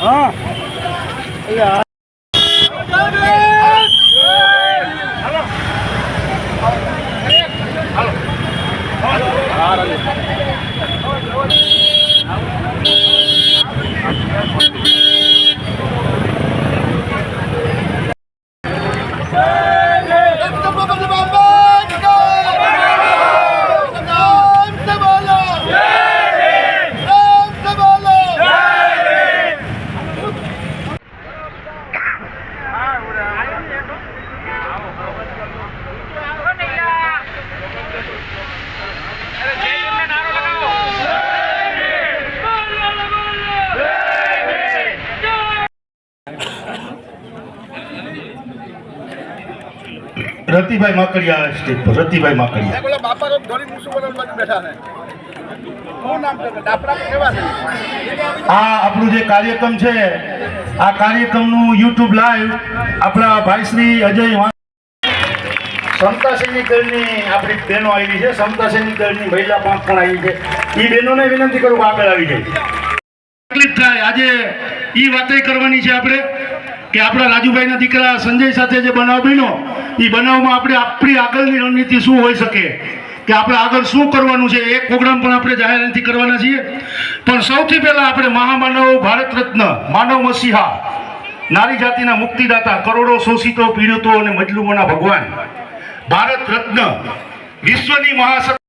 હા રતિભાઈ માકડિયા સ્ટેજ પર રતિભાઈ માકડિયા બોલો બાપા તો ઘણી મુસીબતો બેઠા છે શું નામ છે ડાપડા કેવા છે આ આપણું જે કાર્યક્રમ છે આ કાર્યક્રમનું યુટ્યુબ લાઈવ આપણા ભાઈ શ્રી અજય સમતા સૈનિક દળની આપણી બહેનો આવી છે સમતા સૈનિક દળની મહિલા પાંખ પણ આવી છે એ બહેનોને વિનંતી કરું કે આગળ આવી જાય તકલીફ થાય આજે એ વાતે કરવાની છે આપણે કે આપણા રાજુભાઈના દીકરા સંજય સાથે જે બનાવ બન્યો એ બનાવમાં આપણે આપણી આગળની રણનીતિ શું હોઈ શકે કે આપણે આગળ શું કરવાનું છે એક પ્રોગ્રામ પણ આપણે જાહેર નથી કરવાના છીએ પણ સૌથી પહેલાં આપણે મહામાનવ ભારત રત્ન માનવ મસીહા નારી જાતિના મુક્તિદાતા કરોડો શોષિતો પીડિતો અને મજલૂમોના ભગવાન ભારત રત્ન વિશ્વની મહાસત્તા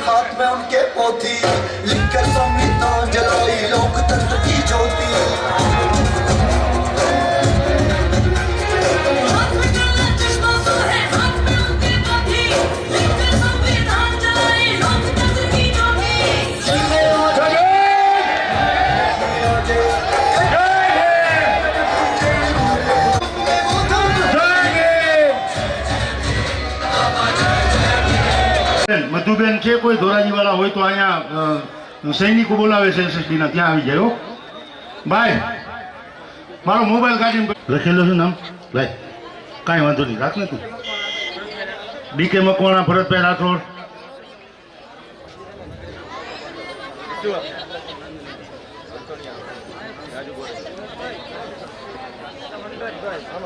हाथ में उनके पोथी लिखकर संविधान जलाई लोकतंत्र की ज्योति મધુબેન છે કોઈ ધોરાજી વાળા હોય તો અહીંયા સૈનિકો બોલાવે છે એસએસડી ના ત્યાં આવી જાય હો ભાઈ મારો મોબાઈલ કાઢીને લખેલો છે નામ ભાઈ કાંઈ વાંધો નહીં રાખ ને તું ડીકે મકવાણા ભરતભાઈ રાઠોડ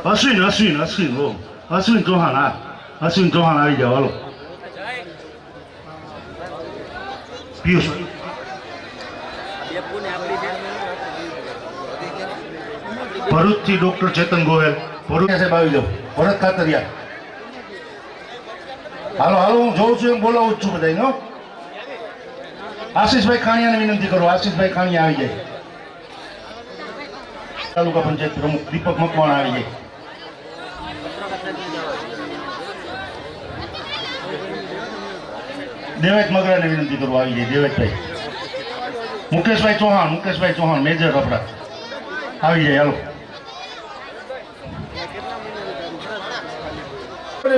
અશ્વિન હો અશ્વિન ચૌહાણ હા અશ્વિન ચૌહાણ આવી જાઓ હાલો પિયુષ ભરૂચથી ડોક્ટર ચેતન ગોયલ ભરૂચ સાહેબ આવી જાઓ ભરત ખાતરિયા હાલો હું જોઉં છું એમ બોલાવું જ છું બધાને હો આશીષભાઈ ખાણિયાને વિનંતી કરો આશીષભાઈ ખાણિયા આવી જાય તાલુકા પંચાયત પ્રમુખ દીપક મકવાણા આવી જાય દેવેશ મગરાને વિનંતી કરવા આવી જાય દેવેશભાઈ મુકેશભાઈ ચૌહાણ મેજર આપણા આવી જાય હાલો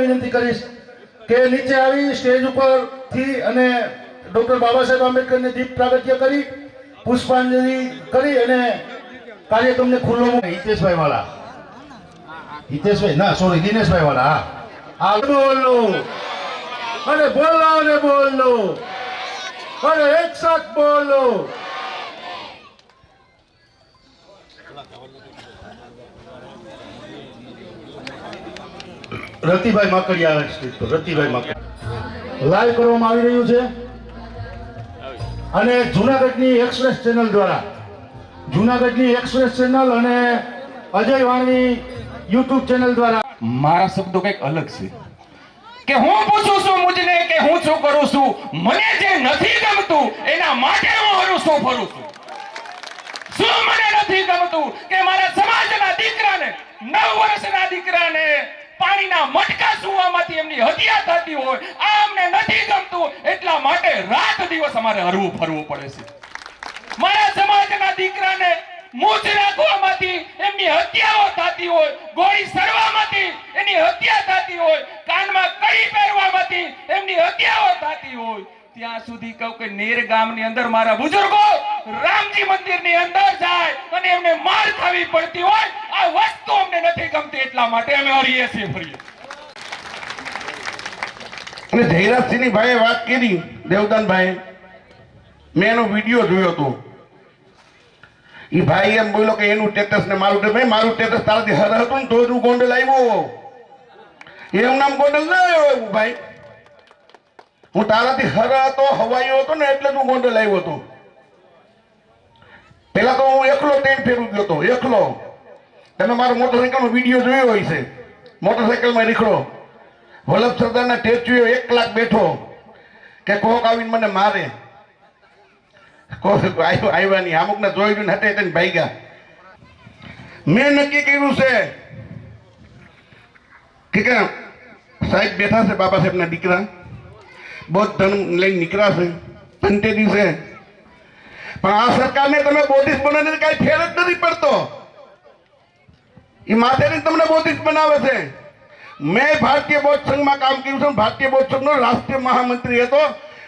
વિનંતી કરીશ કે નીચે આવી સ્ટેજ ઉપર થી અને ડોક્ટર બાબા સાહેબ આંબેડકરને દીપ પ્રાગટ્ય કરી પુષ્પાંજલિ કરી અને કાર્યક્રમને ખુલ્લો હિતેશભાઈ વાળા દિનેશભાઈ વાળા હા બોલો અને બોલો અને એક સાથ બોલો રતિભાઈ માકડિયા આવે છે તો રતિભાઈ માકડિયા લાઈવ કરવામાં આવી રહ્યું છે અને જુનાગઢની એક્સપ્રેસ ચેનલ દ્વારા જુનાગઢની એક્સપ્રેસ ચેનલ અને અજય વાણી યુટ્યુબ ચેનલ દ્વારા મારા શબ્દો કંઈક અલગ છે કે હું પૂછું છું મુજને કે હું શું કરું છું, મને જે નથી ગમતું એના માટે હું હરું છું ફરું છું. શું મને નથી ગમતું કે મારા સમાજના દીકરાને 9 વર્ષના દીકરાને પાણીના મટકા સુવામાંથી એમની હત્યા થતી હોય, આ અમને નથી ગમતું એટલા માટે રાત દિવસ અમારે હરવું ફરવું પડે છે. મારા સમાજના દીકરાને મૂછ રાખવામાંથી એમની હત્યાઓ થતી હોય, ગોળી સરવામાંથી એની હત્યા થતી હોય, કાનમાં કડી પહેરવામાંથી એમની હત્યાઓ થતી હોય, ત્યાં સુધી કહું કે નેર ગામની અંદર મારા બુઝુર્ગો રામજી મંદિરની અંદર જાય અને એમને માર ખાવી પડતી હોય, આ વસ્તુ અમને નથી ગમતી એટલા માટે અમે હરીએ છીએ ફરીએ. અને જયરાજસિંહની ભાઈએ વાત કરી, દેવદાનભાઈ, મેં એનો વિડીયો જોયો હતો. એ ભાઈ એમ બોલ્યો કે એનું સ્ટેટસ ને મારું સ્ટેટસ, મારું સ્ટેટસ તારાથી હર હતું ને તો જ હું ગોંડલ આવ્યો. એમ નામ ગોંડલ ના આવ્યો એવું ભાઈ, હું તારાથી હર હતો, હવાયો હતો ને એટલે હું ગોંડલ આવ્યો હતો. પેલા તો હું એકલો ટ્રેન ફેરવું ગયો હતો, એકલો. તમે મારો મોટરસાયકલ નો વિડીયો જોયો હોય છે, મોટરસાયકલમાં નીકળો, વલ્લભ સરદારના સ્ટેચ્યુ 1 કલાક બેઠો કે કોક આવીને મને મારે, આવ્યા નહીં, અમુકને જોયું હટે હટે ભાગ્યા. મેં નક્કી કર્યું છે કે સાહેબ બેઠા છે, બાબા સાહેબના દીકરા બૌદ્ધ ધર્મ લઈને નીકળ્યા છે, ધનતેરી છે, પણ આ સરકારને તમે બોધિસ બનાવીને કઈ ફેર જ નથી પડતો. એ માથેથી તમને બોધિસ બનાવે છે. મેં ભારતીય બૌદ્ધ સંઘમાં કામ કર્યું છે, ભારતીય બૌદ્ધ સંઘનો રાષ્ટ્રીય મહામંત્રી હતો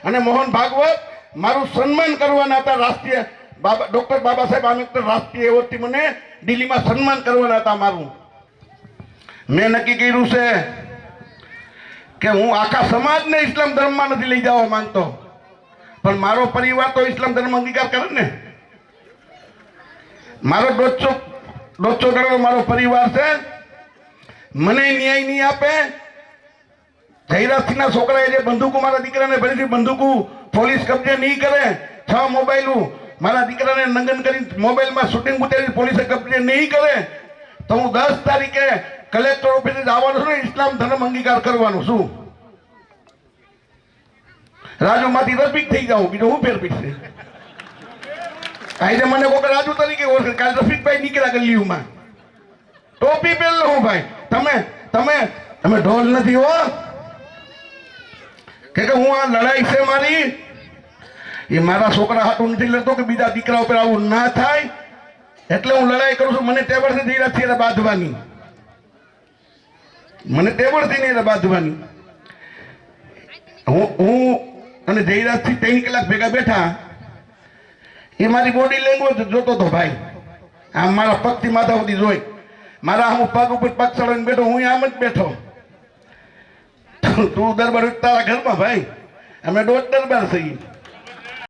અને મોહન ભાગવત મારું સન્માન કરવાના હતા, રાષ્ટ્રીય ડોક્ટર બાબા સાહેબ આંબેડકર રાષ્ટ્રીય એવોર્ડથી મને દિલ્હીમાં સન્માન કરવાના હતા મારું. મેં નક્કી કર્યું છે કે હું આખા સમાજને ઇસ્લામ ધર્મમાં નથી લઈ જવા માંગતો, પણ મારો પરિવાર તો ઇસ્લામ ધર્મ અંગીકાર કરે ને. મારો 150 જણાનો મારો પરિવાર છે, મને ન્યાય નહીં આપે. જયરાજસિંહના છોકરાએ જે બંદૂકો મારા દીકરાને ભરી હતી, બંદૂકો પોલીસ કબજે નહીં કરે. 6 મોબાઈલો મારા દીકરાને નંગન કરી મોબાઈલમાં શૂટિંગ ઉતારી પોલીસે કબજે નહીં કરે તો હું 10 તારીખે કલેક્ટર ઓફિસે જવાનું છું, ઇસ્લામ ધર્મ અંગીકાર કરવાનું છું. રાજુમાંથી રફીક થઈ જાઉં, બીજું હું ફેર પીશે. આજે મને કોઈ રાજુ તરીકે ઓળખે, કાલે રફીકભાઈ નીકળ્યા ગલીઓમાં ટોપી પહેરલો હું ભાઈ. તમે ઢોલ નથી હો કે હું આ લડાઈ છે મારી, એ મારા છોકરા હાથું નથી લડતો કે બીજા દીકરા ઉપર આવું ના થાય એટલે હું લડાઈ કરું છું. મને ટેબડ થી જયરાજસિંહ બાંધવાની, મને ટેબડ થી નહીં બાંધવાની. હું અને જયરાજસિંહ 3 કલાક ભેગા બેઠા, એ મારી બોડી લેંગ્વેજ જોતો હતો ભાઈ. આમ મારા પગથી માથા સુધી જોઈ, મારા હું પગ ઉપર પગ ચડાવીને બેઠો, હું આમ જ બેઠો. તું દરબાર તારા ઘરમાં ભાઈ, અમે 1.5 દરબાર છીએ.